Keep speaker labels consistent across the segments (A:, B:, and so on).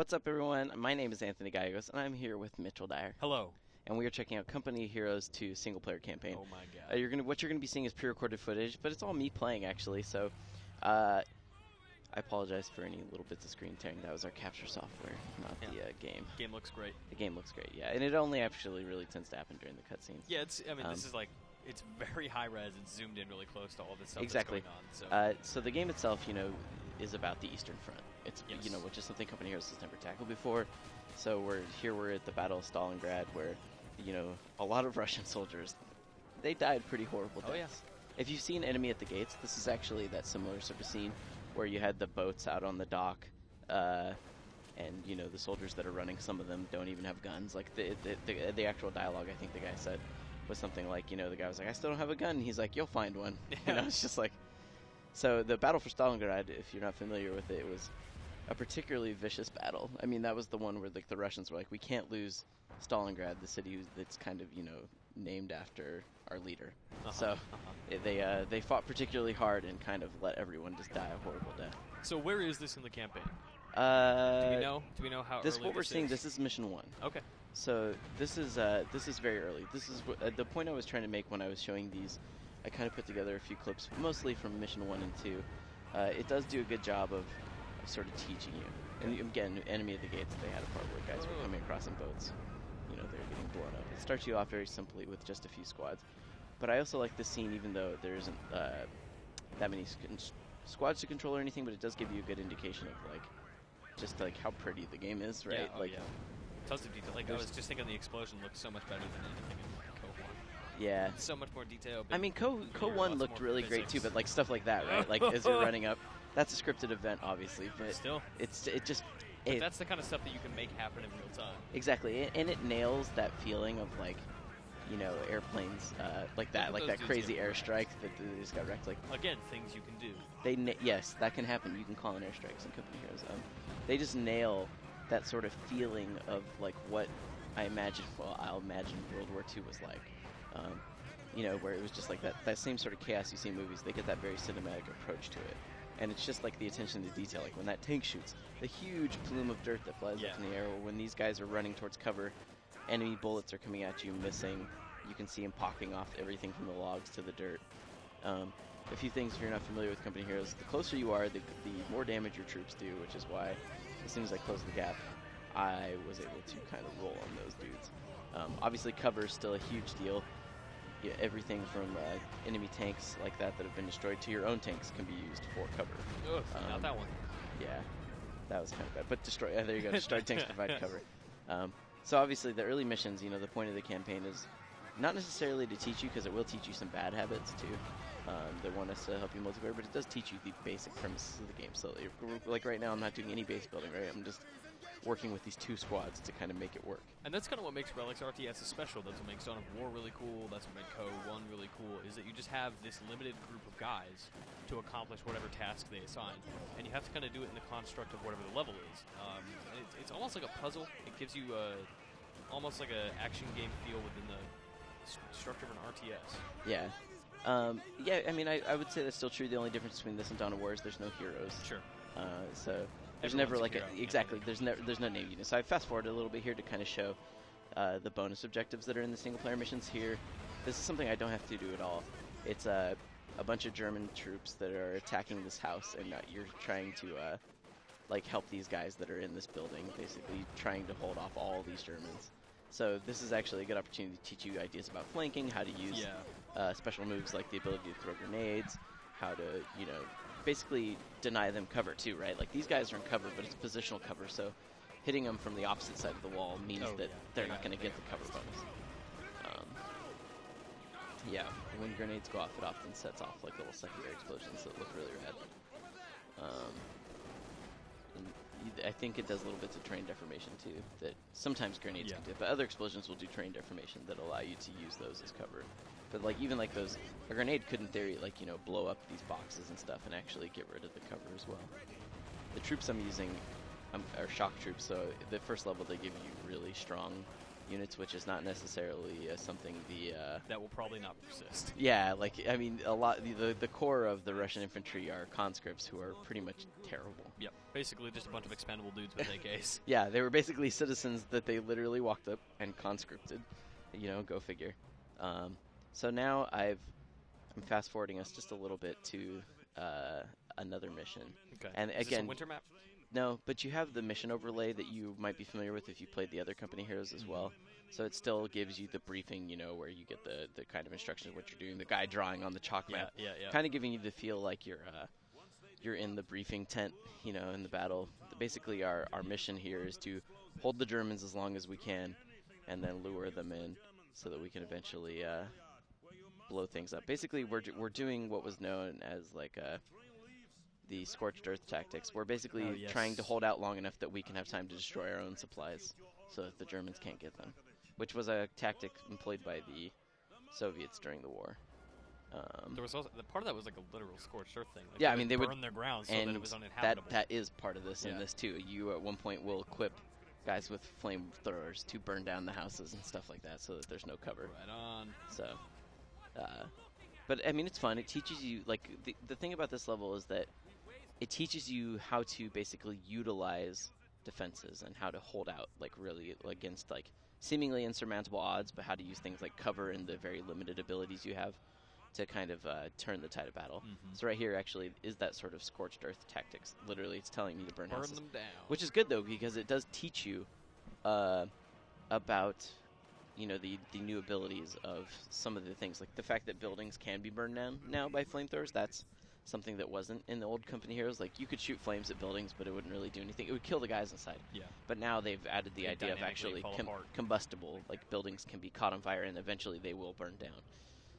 A: What's up, everyone? My name is Anthony Gallegos, and I'm here with Mitchell Dyer.
B: Hello.
A: And we are checking out Company of Heroes 2 single-player campaign.
B: Oh my god.
A: What you're gonna be seeing is pre-recorded footage, but it's all me playing actually. So, I apologize for any little bits of screen tearing. That was our capture software, not the game.
B: Game looks great.
A: The game looks great, yeah, and it only actually really tends to happen during the cutscenes.
B: Yeah, this is like it's very high res. It's zoomed in really close to all this stuff
A: exactly.
B: that's going on.
A: So the game itself, is about the Eastern Front. It's which is something Company Heroes has never tackled before. So we're at the Battle of Stalingrad, where a lot of Russian soldiers, they died pretty horrible deaths.
B: Oh yeah.
A: If you've seen Enemy at the Gates, this is actually that similar sort of scene where you had the boats out on the dock, and the soldiers that are running, some of them don't even have guns. Like the actual dialogue, I think the guy said was something like, the guy was like, "I still don't have a gun." And he's like, "You'll find one." It's just like. So the battle for Stalingrad, if you're not familiar with it, it was a particularly vicious battle. I mean, that was the one where the Russians were like, "We can't lose Stalingrad, the city that's kind of named after our leader." So they fought particularly hard and kind of let everyone just die a horrible death.
B: So where is this in the campaign? Do we know how
A: this
B: early
A: what we're
B: this
A: seeing?
B: is?
A: This is mission 1.
B: Okay.
A: So this is very early. This is the point I was trying to make when I was showing these. I kind of put together a few clips, mostly from mission 1 and 2. It does do a good job of sort of teaching you. And again, Enemy at the Gates, they had a part where guys were coming across in boats. They were getting blown up. It starts you off very simply with just a few squads. But I also like this scene, even though there isn't that many squads to control or anything, but it does give you a good indication of just how pretty the game is, right?
B: Yeah, tons of detail. I was just thinking the explosion looks so much better than anything in Co 1.
A: Yeah.
B: So much more detail.
A: I mean, Co 1 looked really great too, but stuff like that, right? Like as you're running up, that's a scripted event, obviously, but
B: still,
A: But
B: that's the kind of stuff that you can make happen in real time.
A: Exactly, and it nails that feeling of airplanes like that, like that crazy airstrike that they just got wrecked. Like
B: again, things you can do.
A: Yes, that can happen. You can call in airstrikes in Company Heroes. They just nail that sort of feeling of what I imagine. Well, I'll imagine World War II was like. Where it was just like that same sort of chaos you see in movies. They get that very cinematic approach to it. And it's just like the attention to detail, like when that tank shoots, the huge plume of dirt that flies up in the air, or when these guys are running towards cover, enemy bullets are coming at you, missing, you can see them popping off everything from the logs to the dirt. A few things, if you're not familiar with Company Heroes, the closer you are, the more damage your troops do, which is why, as soon as I closed the gap, I was able to kind of roll on those dudes. Obviously, cover is still a huge deal. Yeah, everything from enemy tanks like that have been destroyed to your own tanks can be used for cover.
B: Ugh, not that one.
A: Yeah, that was kind of bad. But there you go. Destroyed tanks provide cover. So obviously, the early missions, the point of the campaign is not necessarily to teach you, because it will teach you some bad habits too. They want us to help you multiplayer, but it does teach you the basic premises of the game. So like right now, I'm not doing any base building. Right, I'm just working with these 2 squads to kind of make it work.
B: And that's kind of what makes Relic's RTS special. That's what makes Dawn of War really cool. That's what made Co 1 really cool, is that you just have this limited group of guys to accomplish whatever task they assign. And you have to kind of do it in the construct of whatever the level is. And it's almost like a puzzle. It gives you almost like an action game feel within the structure of an RTS.
A: Yeah. I mean, I would say that's still true. The only difference between this and Dawn of War is there's no heroes.
B: Sure.
A: So there's never like exactly. There's no name unit. So I fast forward a little bit here to kind of show the bonus objectives that are in the single player missions here. This is something I don't have to do at all. It's a bunch of German troops that are attacking this house, and you're trying to help these guys that are in this building, basically trying to hold off all these Germans. So this is actually a good opportunity to teach you ideas about flanking, how to use special moves like the ability to throw grenades, how to basically deny them cover too, right? Like these guys are in cover, but it's positional cover, so hitting them from the opposite side of the wall means that they're not going to get the cover bonus. When grenades go off, it often sets off like little secondary explosions that look really rad. I think it does little bits of terrain deformation too, that sometimes grenades can do, but other explosions will do terrain deformation that allow you to use those as cover. But even those, a grenade could in theory blow up these boxes and stuff and actually get rid of the cover as well. The troops I'm using are shock troops, so the first level they give you really strong, units, which is not necessarily something the
B: that will probably not persist.
A: yeah, like I mean, a lot the core of the Russian infantry are conscripts who are pretty much terrible.
B: Yep, basically just a bunch of expendable dudes with AKs.
A: Yeah, they were basically citizens that they literally walked up and conscripted. You know, go figure. So now I'm fast forwarding us just a little bit to another mission.
B: Okay.
A: And
B: Is
A: again,
B: this a winter map?
A: no, but you have the mission overlay that you might be familiar with if you played the other company heroes as well. So it still gives you the briefing, you know, where you get the kind of instructions of what you're doing. The guy drawing on the chalk map,
B: Yeah.
A: kind of giving you the feel like you're in the briefing tent, you know, in the battle. Basically, our mission here is to hold the Germans as long as we can, and then lure them in so that we can eventually blow things up. Basically, we're doing what was known as like the scorched earth tactics. We're basically trying to hold out long enough that we can have time to destroy our own supplies so that the Germans can't get them, which was a tactic employed by the Soviets during the war.
B: There was also part of that was like a literal scorched earth thing. Like
A: yeah, I mean they
B: burn
A: would
B: their ground so
A: and
B: that it was uninhabitable.
A: that is part of this in this too. You at one point will equip guys with flamethrowers to burn down the houses and stuff like that so that there's no cover.
B: Right on.
A: So, but I mean it's fun. It teaches you, like, the thing about this level is that it teaches you how to basically utilize defenses and how to hold out, like, really against, like, seemingly insurmountable odds, but how to use things like cover and the very limited abilities you have to kind of turn the tide of battle. So right here actually is that sort of scorched earth tactics. Literally, it's telling me to burn houses.
B: them down.
A: Which is good, though, because it does teach you about, you know, the new abilities of some of the things. Like the fact that buildings can be burned down now by flamethrowers, that's something that wasn't in the old company heroes. Like, you could shoot flames at buildings, but it wouldn't really do anything. It would kill the guys inside.
B: Yeah.
A: But now they've added the idea of actually combustible, like buildings can be caught on fire and eventually they will burn down.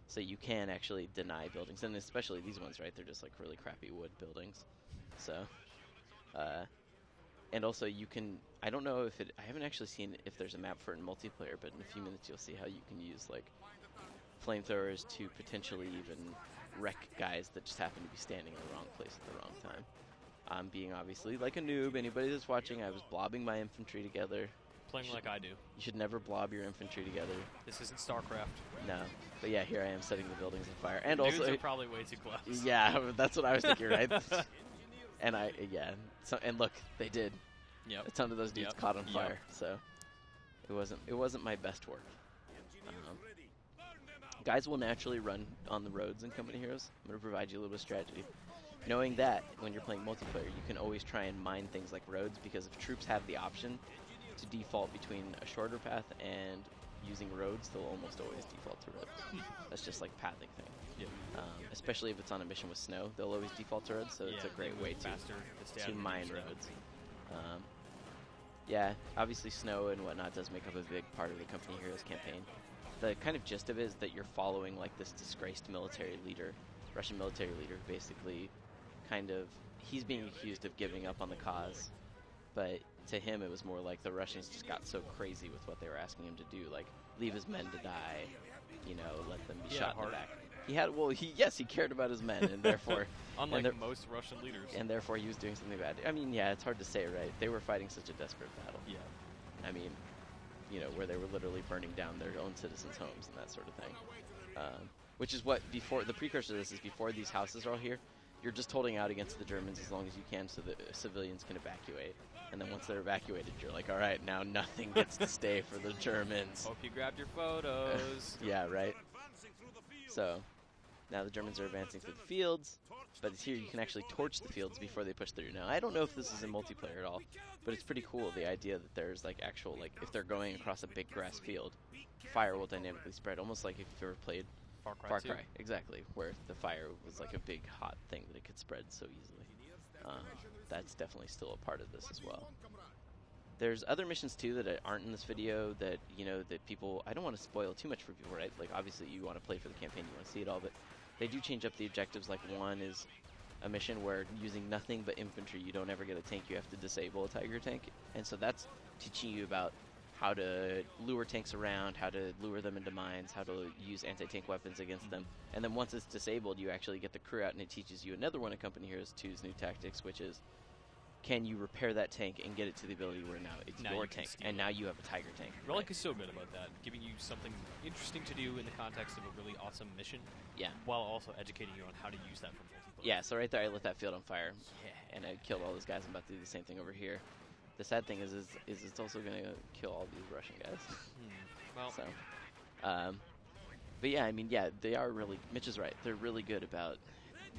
A: So you can actually deny buildings, and especially these ones, right? They're just like really crappy wood buildings. So, and also you can, I don't know if I haven't actually seen if there's a map for it in multiplayer, but in a few minutes you'll see how you can use like flamethrowers to potentially even wreck guys that just happen to be standing in the wrong place at the wrong time. I'm being obviously like a noob. Anybody that's watching, I was blobbing my infantry together.
B: Playing like I do.
A: You should never blob your infantry together.
B: This isn't StarCraft.
A: No. But yeah, here I am setting the buildings on fire. And
B: Dudes
A: also,
B: are probably way too close.
A: Yeah, that's what I was thinking, right? And and look, they did.
B: Yep.
A: A ton of those dudes caught on fire. So it wasn't my best work. Guys will naturally run on the roads in Company Heroes. I'm going to provide you a little bit of strategy. Knowing that when you're playing multiplayer, you can always try and mine things like roads, because if troops have the option to default between a shorter path and using roads, they'll almost always default to roads. That's just like pathing thing.
B: Yeah.
A: Especially if it's on a mission with snow, they'll always default to roads, so it's a great way to mine roads. Yeah, obviously snow and whatnot does make up a big part of the Company Heroes campaign. The kind of gist of it is that you're following like this disgraced military leader, Russian military leader, basically he's being accused of giving up on the cause, but to him it was more like the Russians just got so crazy with what they were asking him to do, like leave his men to die, you know, let them be shot in the back. He cared about his men, and therefore
B: unlike most Russian leaders,
A: and therefore he was doing something bad. I mean, yeah, it's hard to say, right? They were fighting such a desperate battle.
B: Yeah.
A: I mean, you know, where they were literally burning down their own citizens' homes and that sort of thing. Which is what, before the precursor to this is, before these houses are all here, you're just holding out against the Germans as long as you can so that civilians can evacuate. And then once they're evacuated, you're like, all right, now nothing gets to stay for the Germans.
B: Hope you grabbed your photos.
A: Yeah, right? So, now the Germans are advancing through the fields, but it's here you can actually torch the fields before they push through. Now, I don't know if this is in multiplayer at all, but it's pretty cool, the idea that there's like actual, like, if they're going across a big grass field, fire will dynamically spread, almost like if you've ever played Far Cry. Exactly, where the fire was like a big hot thing that it could spread so easily. That's definitely still a part of this as well. There's other missions too that aren't in this video that, you know, that people, I don't want to spoil too much for people, right? Like, obviously you want to play for the campaign, you want to see it all, but they do change up the objectives. Like, one is a mission where using nothing but infantry, you don't ever get a tank, you have to disable a Tiger tank. And so that's teaching you about how to lure tanks around, how to lure them into mines, how to use anti-tank weapons against them. And then once it's disabled, you actually get the crew out, and it teaches you another one of Company Heroes 2's new tactics, which is can you repair that tank and get it to the ability where now it's
B: Now
A: your
B: you can
A: tank,
B: steal
A: and
B: it.
A: now you have a Tiger tank.
B: Relic is so good about that, giving you something interesting to do in the context of a really awesome mission,
A: Yeah.
B: while also educating you on how to use that for multiplayer.
A: Yeah, so right there I lit that field on fire,
B: Yeah.
A: and I killed all those guys. I'm about to do the same thing over here. The sad thing is it's also going to kill all these Russian guys.
B: Well,
A: So, but yeah, I mean, yeah, they are really, Mitch is right, they're really good about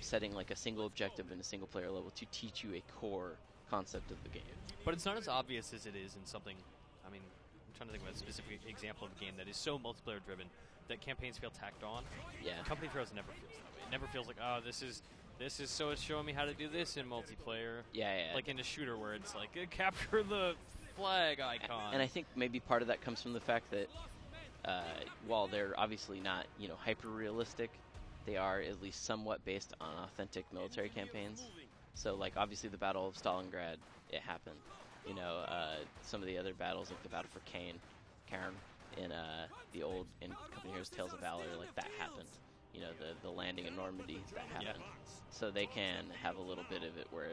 A: setting like a single objective in a single player level to teach you a core concept of the game.
B: but it's not as obvious as it is in something. I mean, I'm trying to think of a specific example of a game that is so multiplayer driven that campaigns feel tacked on.
A: Yeah.
B: Company of Heroes never feels that way. It never feels like, oh, this is so it's showing me how to do this in multiplayer.
A: Yeah, yeah.
B: Like in a shooter where it's like capture the flag icon.
A: And I think maybe part of that comes from the fact that while they're obviously not, hyper realistic, they are at least somewhat based on authentic military campaigns. So, like, obviously the Battle of Stalingrad, it happened. Some of the other battles, like the Battle for Cairn, in the old in Company Heroes Tales of Valor, like that happened. The landing in Normandy, that happened. So they can have a little bit of it where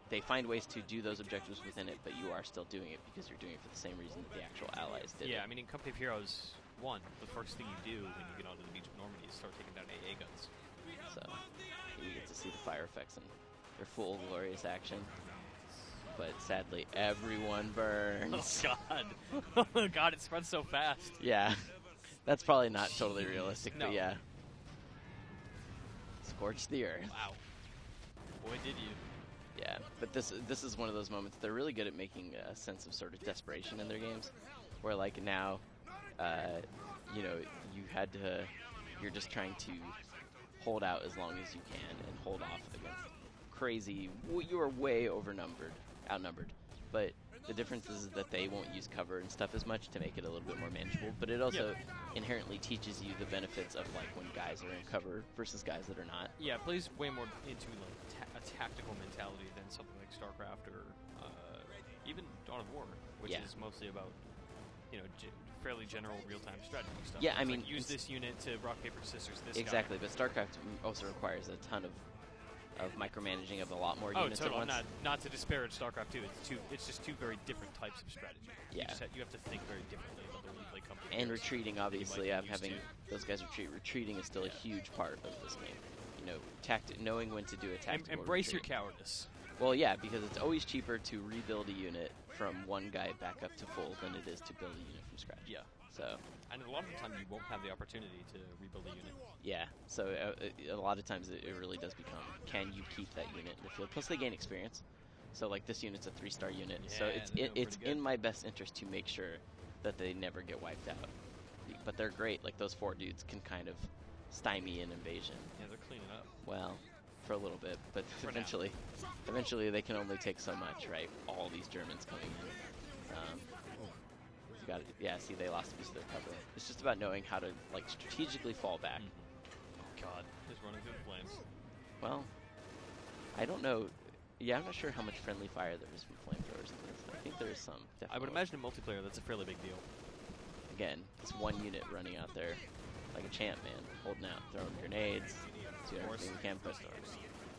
A: they find ways to do those objectives within it, but you are still doing it because you're doing it for the same reason that the actual allies did.
B: Yeah,
A: it.
B: I mean, in Company of Heroes 1, the first thing you do when you get onto the beach of Normandy is start taking down AA guns.
A: So you get to see the fire effects in their full glorious action. But sadly, everyone burns.
B: Oh, God. Oh, God, it spreads so fast.
A: Yeah, that's probably not totally realistic,
B: No.
A: but yeah. Scorch the earth.
B: Wow. Boy, did you.
A: Yeah, but this is one of those moments. They're really good at making a sense of sort of desperation in their games, where like now, you're just trying to hold out as long as you can and hold off against crazy. You are way outnumbered, but the difference is that they won't use cover and stuff as much to make it a little bit more manageable. But it also inherently teaches you the benefits of like when guys are in cover versus guys that are not.
B: Yeah, it plays way more into like a tactical mentality than something like StarCraft or even Dawn of War, which is mostly about fairly general real-time strategy stuff.
A: Yeah,
B: It's
A: I mean,
B: like, use this unit to rock paper scissors this
A: exactly.
B: guy.
A: But StarCraft also requires a ton of micromanaging of a lot more units at
B: totally.
A: once.
B: Not to disparage StarCraft 2. It's just two very different types of strategy.
A: Yeah.
B: You have to think very differently about the replay company.
A: And retreating, obviously,
B: might be used
A: having
B: to.
A: those guys retreat. Retreating is still a huge part of this game. Knowing when to do a tactical
B: Embrace your
A: retreat.
B: cowardice.
A: Well, yeah, because it's always cheaper to rebuild a unit from one guy back up to full than it is to build a unit from scratch.
B: Yeah.
A: So,
B: And a lot of the time you won't have the opportunity to rebuild a unit.
A: yeah. So a lot of times it really does become, can you keep that unit in the field? Plus they gain experience. So like this unit's a 3-star unit. So
B: Yeah,
A: it's
B: they're doing
A: it's
B: pretty good.
A: in my best interest to make sure that they never get wiped out. But they're great. Like those 4 dudes can kind of stymie an invasion.
B: Yeah, they're cleaning up.
A: Well, for a little bit, but
B: For now.
A: eventually they can only take so much, right? All these Germans coming in. You got it. See, they lost a piece of their cover. It's just about knowing how to like strategically fall back.
B: Oh, God, just running through the flames.
A: Well, I don't know. Yeah, I'm not sure how much friendly fire there is from flamethrowers in this. I think there is some. Definitely.
B: I would imagine in multiplayer that's a fairly big deal.
A: Again, this one unit running out there like a champ, man, holding out, throwing grenades. Do everything we can. But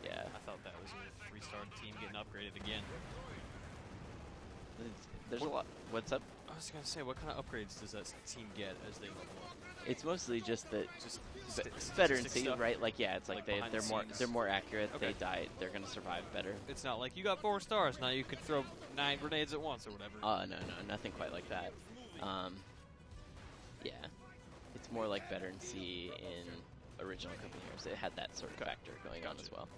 A: yeah,
B: I thought that was your 3-star team getting upgraded again.
A: there's a lot. What's up?
B: I was going to say, what kind of upgrades does that team get as they level up?
A: It's mostly just that
B: Just
A: veterancy,
B: stuff?
A: right? Like, yeah, it's like,
B: Like behind
A: they're
B: the
A: more
B: scenes?
A: they're more accurate.
B: Okay.
A: They die. They're gonna survive better.
B: It's not like you got 4 stars, now you can throw 9 grenades at once or whatever.
A: No, nothing quite like that. Yeah, it's more like veterancy in original Company Heroes. It had that sort of factor going on as well.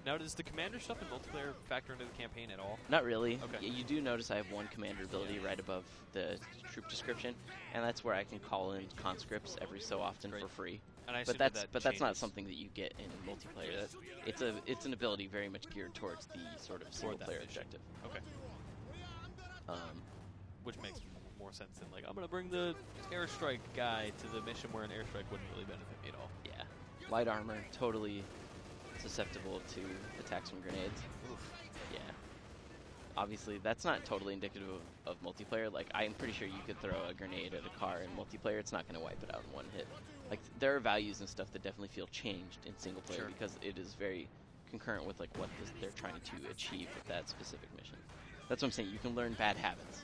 B: Now, does the commander stuff in multiplayer factor into the campaign at all?
A: Not really.
B: Okay.
A: You do notice I have one commander ability right above the troop description, and that's where I can call in conscripts every so often
B: Great.
A: for free.
B: And I
A: But
B: assume
A: that's not
B: changes
A: something that you get in multiplayer. It's an ability very much geared towards the sort of single
B: that
A: player
B: mission.
A: objective.
B: Okay,
A: Um,
B: which makes more sense than like, I'm going to bring the airstrike guy to the mission where an airstrike wouldn't really benefit me at all.
A: yeah, light armor totally susceptible to attacks from grenades.
B: Oof.
A: Yeah. Obviously, that's not totally indicative of multiplayer. Like, I'm pretty sure you could throw a grenade at a car in multiplayer. It's not going to wipe it out in one hit. Like, there are values and stuff that definitely feel changed in single player
B: Sure.
A: because it is very concurrent with like what they're trying to achieve with that specific mission. That's what I'm saying. You can learn bad habits.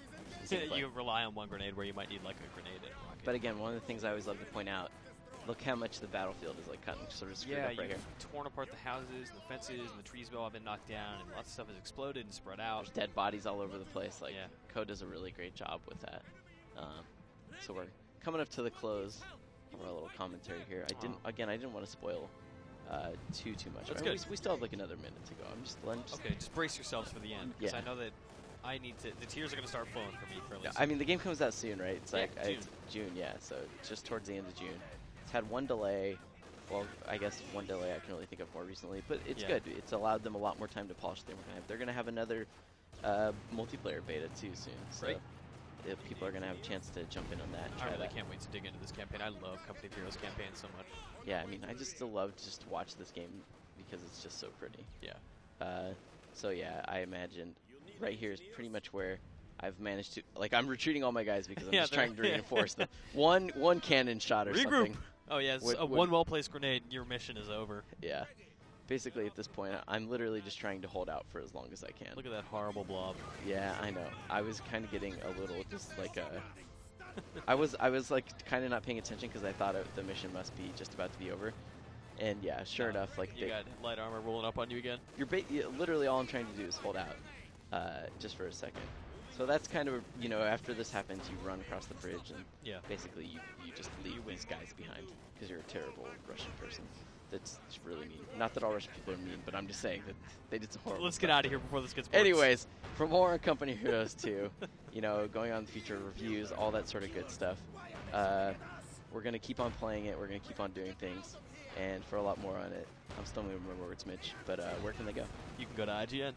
B: You rely on one grenade where you might need like a grenade and a rocket.
A: But again, one of the things I always love to point out, look how much the battlefield is like cut and sort of screwed up right here.
B: Torn apart the houses and the fences and the trees have all been knocked down and lots of stuff has exploded and spread out.
A: There's dead bodies all over the place. Like Code does a really great job with that. So we're coming up to the close of our little commentary here. I didn't want to spoil too much.
B: That's
A: good.
B: good.
A: We still have like another minute to go.
B: Okay, just brace yourselves for the end because I know that I need to. The tears are going to start flowing for me fairly soon.
A: I mean, the game comes out soon, right? It's like
B: June.
A: It's June, yeah. So just towards the end of June. It's had one delay. Well, I guess one delay I can really think of more recently, but it's good. It's allowed them a lot more time to polish their game. They're going to have another multiplayer beta too soon. So people are going to have a chance to jump in on that. And
B: I really can't wait to dig into this campaign. I love Company of Heroes campaign so much.
A: Yeah, I mean, I just still love just to watch this game because it's just so pretty.
B: Yeah.
A: So yeah, I imagine right here is pretty much where I've managed to, like, I'm retreating all my guys because I'm just trying to reinforce them. One cannon shot or something.
B: Oh yeah, one well-placed grenade, your mission is over.
A: Yeah. Basically, at this point, I'm literally just trying to hold out for as long as I can.
B: Look at that horrible blob.
A: Yeah, I know. I was kind of getting a little just like I was like kind of not paying attention because I thought the mission must be just about to be over. And yeah, sure enough, like
B: you got light armor rolling up on you again.
A: Literally all I'm trying to do is hold out, just for a second. So that's kind of, you know, after this happens, you run across the bridge and basically you just leave these guys behind because you're a terrible Russian person. That's really mean. Not that all Russian people are mean, but I'm just saying that they did some horrible
B: Let's
A: stuff.
B: get out of here before this gets worse.
A: Anyways, for more on Company of Heroes 2, you know, going on the future reviews, all that sort of good stuff, we're going to keep on playing it. We're going to keep on doing things. And for a lot more on it, I'm still going to remember where it's Mitch, but where can they go?
B: You can go to IGN.